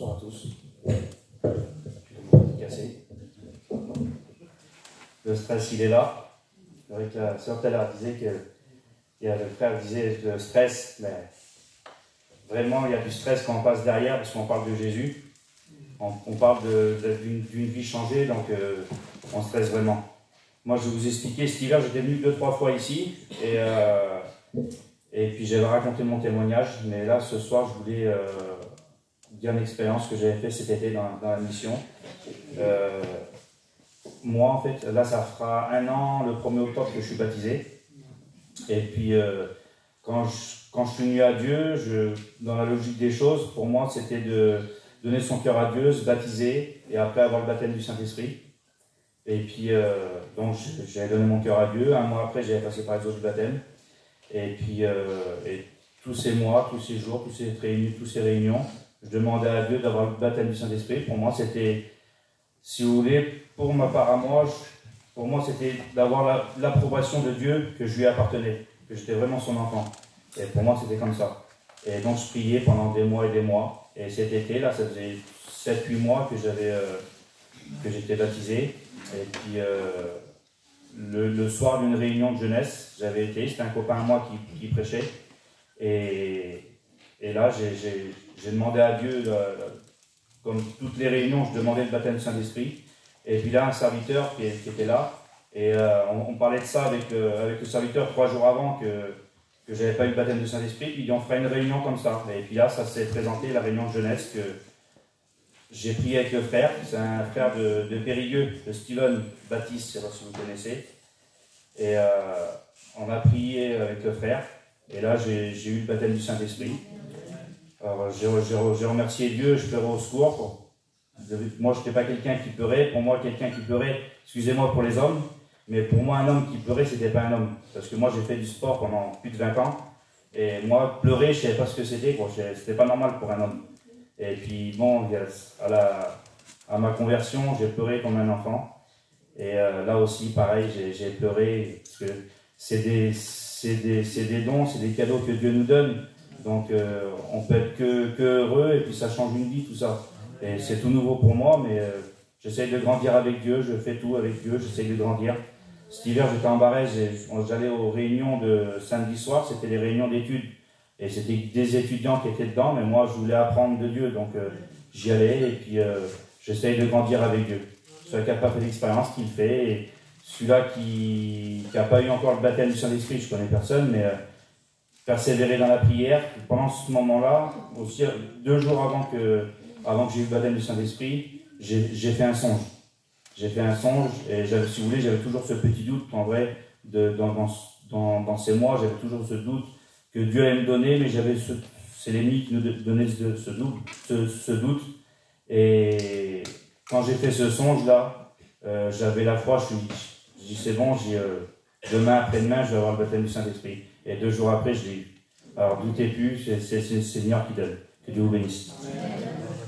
Bonsoir à tous. Cassé. Le stress, il est là. C'est vrai que la sœur tout à l'heure disait que le frère disait le stress, mais vraiment il y a du stress quand on passe derrière parce qu'on parle de Jésus. On parle d'une vie changée, donc on stresse vraiment. Moi, je vais vous expliquer, cet hiver, j'étais venu 2-3 fois ici, et puis j'avais raconté mon témoignage, mais là, ce soir, je voulais dire une expérience que j'avais faite cet été dans la mission. Moi, en fait, là, ça fera 1 an, le 1er octobre, que je suis baptisé. Et puis, quand je suis venu à Dieu, dans la logique des choses, pour moi, c'était de donner son cœur à Dieu, se baptiser, et après avoir le baptême du Saint-Esprit. Et puis, donc, j'avais donné mon cœur à Dieu. 1 mois après, j'avais passé par les eaux du baptême. Et puis, et tous ces mois, tous ces jours, toutes ces réunions, je demandais à Dieu d'avoir le baptême du Saint-Esprit. Pour moi, c'était, si vous voulez, pour ma part à moi, pour moi, c'était d'avoir l'approbation de Dieu, que je lui appartenais, que j'étais vraiment son enfant. Et pour moi, c'était comme ça. Et donc, je priais pendant des mois et des mois. Et cet été, là, ça faisait 7-8 mois que j'étais baptisé. Et puis, le soir d'une réunion de jeunesse, j'avais été, c'était un copain à moi qui prêchait. Et là, j'ai demandé à Dieu, comme toutes les réunions, je demandais le baptême du Saint-Esprit. Et puis là, un serviteur qui était là, et on parlait de ça avec le serviteur 3 jours avant que j'avais pas eu le baptême du Saint-Esprit. Puis il dit, on ferait une réunion comme ça. Et puis là, ça s'est présenté, la réunion de jeunesse, que j'ai prié avec le frère. C'est un frère de Périgueux, de Steven Baptiste, je ne sais pas si vous connaissez. Et on a prié avec le frère. Et là, j'ai eu le baptême du Saint-Esprit. Alors, j'ai remercié Dieu, je pleurais au secours. Moi, je n'étais pas quelqu'un qui pleurait. Pour moi, quelqu'un qui pleurait, excusez-moi pour les hommes, mais pour moi, un homme qui pleurait, c'était pas un homme. Parce que moi, j'ai fait du sport pendant plus de 20 ans. Et moi, pleurer, je ne savais pas ce que c'était. C'était pas normal pour un homme. Et puis, bon, à ma conversion, j'ai pleuré comme un enfant. Et là aussi, pareil, j'ai pleuré. Parce que c'est des dons, c'est des cadeaux que Dieu nous donne. Donc, on peut être que heureux, et puis ça change une vie, tout ça. Et c'est tout nouveau pour moi, mais j'essaye de grandir avec Dieu, je fais tout avec Dieu, j'essaye de grandir. Cet hiver, j'étais en Barège, j'allais aux réunions de samedi soir, c'était les réunions d'études. Et c'était des étudiants qui étaient dedans, mais moi, je voulais apprendre de Dieu, donc j'y allais, et puis j'essaye de grandir avec Dieu. Celui qui n'a pas fait l'expérience, qu'il fait, et celui-là qui n'a pas eu encore le baptême du Saint-Esprit, je ne connais personne, mais persévérer dans la prière. Pendant ce moment-là, aussi 2 jours avant que j'ai eu le baptême du Saint-Esprit, j'ai fait un songe. J'ai fait un songe, et si vous voulez, j'avais toujours ce petit doute, en vrai, dans ces mois, j'avais toujours ce doute que Dieu allait me donner, mais c'est l'ennemi qui nous donnait ce doute. Et quand j'ai fait ce songe-là, j'avais la foi, je dis c'est bon, demain après-demain, je vais avoir le baptême du Saint-Esprit. Et 2 jours après, je l'ai eu. Alors doutez plus, c'est le Seigneur qui donne. Que Dieu vous bénisse. Amen.